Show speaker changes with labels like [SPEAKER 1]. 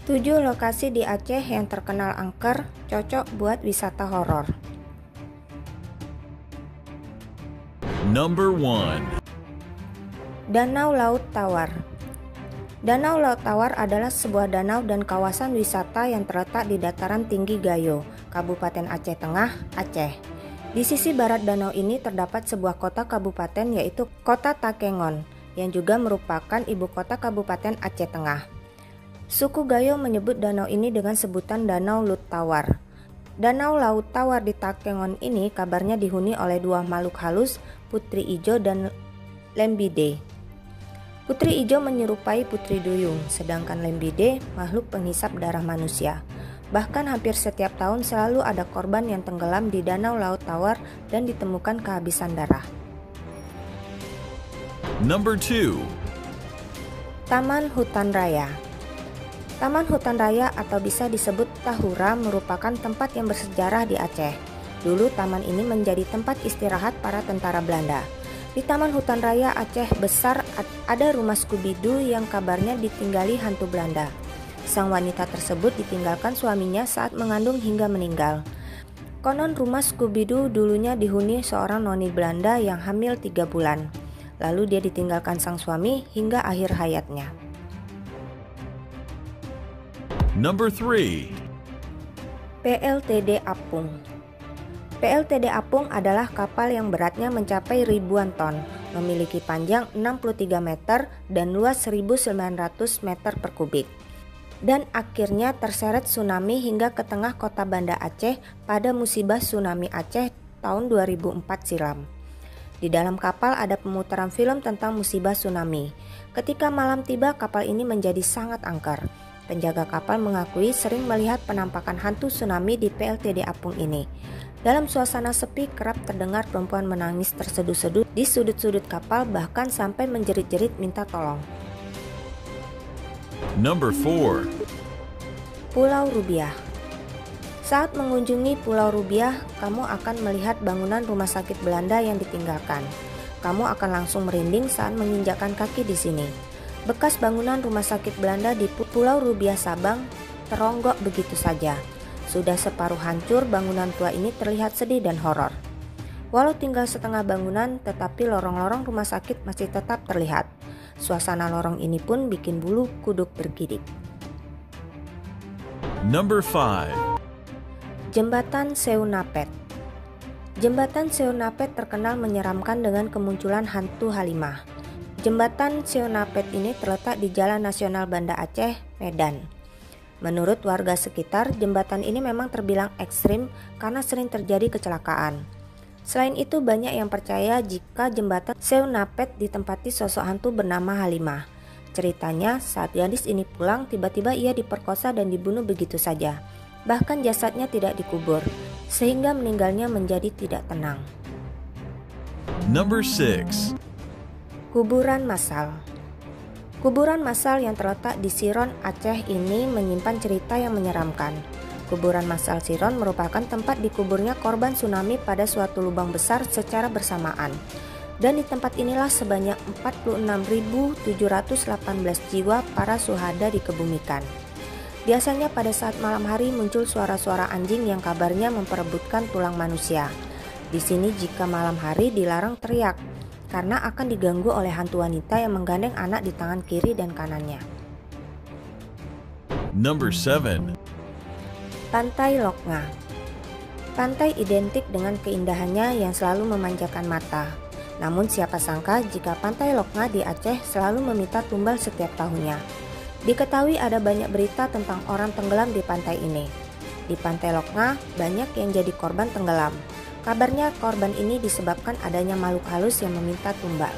[SPEAKER 1] 7 lokasi di Aceh yang terkenal angker, cocok buat wisata horor.
[SPEAKER 2] Number 1.
[SPEAKER 1] Danau Laut Tawar. Danau Laut Tawar adalah sebuah danau dan kawasan wisata yang terletak di dataran tinggi Gayo, Kabupaten Aceh Tengah, Aceh. Di sisi barat danau ini terdapat sebuah kota kabupaten yaitu Kota Takengon, yang juga merupakan ibu kota Kabupaten Aceh Tengah. Suku Gayo menyebut danau ini dengan sebutan Danau Laut Tawar. Danau Laut Tawar di Takengon ini kabarnya dihuni oleh dua makhluk halus, Putri Ijo dan Lembide. Putri Ijo menyerupai Putri Duyung, sedangkan Lembide makhluk penghisap darah manusia. Bahkan hampir setiap tahun selalu ada korban yang tenggelam di Danau Laut Tawar dan ditemukan kehabisan darah.
[SPEAKER 2] Number 2.
[SPEAKER 1] Taman Hutan Raya. Taman Hutan Raya atau bisa disebut Tahura merupakan tempat yang bersejarah di Aceh. Dulu taman ini menjadi tempat istirahat para tentara Belanda. Di Taman Hutan Raya Aceh Besar ada rumah Scooby-Doo yang kabarnya ditinggali hantu Belanda. Sang wanita tersebut ditinggalkan suaminya saat mengandung hingga meninggal. Konon rumah Scooby-Doo dulunya dihuni seorang noni Belanda yang hamil 3 bulan. Lalu dia ditinggalkan sang suami hingga akhir hayatnya.
[SPEAKER 2] Number 3.
[SPEAKER 1] PLTD Apung. PLTD Apung adalah kapal yang beratnya mencapai ribuan ton, memiliki panjang 63 meter dan luas 1.900 meter per kubik. Dan akhirnya terseret tsunami hingga ke tengah kota Banda Aceh pada musibah tsunami Aceh tahun 2004 silam. Di dalam kapal ada pemutaran film tentang musibah tsunami. Ketika malam tiba, kapal ini menjadi sangat angker. Penjaga kapal mengakui sering melihat penampakan hantu tsunami di PLTD Apung ini. Dalam suasana sepi kerap terdengar perempuan menangis terseduh-seduh di sudut-sudut kapal, bahkan sampai menjerit-jerit minta tolong.
[SPEAKER 2] Number 4.
[SPEAKER 1] Pulau Rubiah. Saat mengunjungi Pulau Rubiah, kamu akan melihat bangunan rumah sakit Belanda yang ditinggalkan. Kamu akan langsung merinding saat menginjakkan kaki di sini. Bekas bangunan rumah sakit Belanda di Pulau Rubiah Sabang teronggok begitu saja. Sudah separuh hancur, bangunan tua ini terlihat sedih dan horor. Walau tinggal setengah bangunan, tetapi lorong-lorong rumah sakit masih tetap terlihat. Suasana lorong ini pun bikin bulu kuduk bergidik.
[SPEAKER 2] Number 5.
[SPEAKER 1] Jembatan Seunapet. Jembatan Seunapet terkenal menyeramkan dengan kemunculan hantu Halimah. Jembatan Seunapet ini terletak di Jalan Nasional Banda Aceh, Medan. Menurut warga sekitar, jembatan ini memang terbilang ekstrim karena sering terjadi kecelakaan. Selain itu, banyak yang percaya jika jembatan Seunapet ditempati sosok hantu bernama Halimah. Ceritanya, saat gadis ini pulang, tiba-tiba ia diperkosa dan dibunuh begitu saja. Bahkan jasadnya tidak dikubur, sehingga meninggalnya menjadi tidak tenang.
[SPEAKER 2] Number 6.
[SPEAKER 1] Kuburan massal. Kuburan massal yang terletak di Siron, Aceh ini menyimpan cerita yang menyeramkan. Kuburan massal Siron merupakan tempat dikuburnya korban tsunami pada suatu lubang besar secara bersamaan. Dan di tempat inilah sebanyak 46.718 jiwa para syuhada dikebumikan. Biasanya pada saat malam hari muncul suara-suara anjing yang kabarnya memperebutkan tulang manusia. Di sini jika malam hari dilarang teriak, karena akan diganggu oleh hantu wanita yang menggandeng anak di tangan kiri dan kanannya.
[SPEAKER 2] Number 7.
[SPEAKER 1] Pantai Loknga. Pantai identik dengan keindahannya yang selalu memanjakan mata. Namun siapa sangka jika Pantai Loknga di Aceh selalu meminta tumbal setiap tahunnya. Diketahui ada banyak berita tentang orang tenggelam di pantai ini. Di Pantai Loknga banyak yang jadi korban tenggelam. Kabarnya korban ini disebabkan adanya makhluk halus yang meminta tumbal.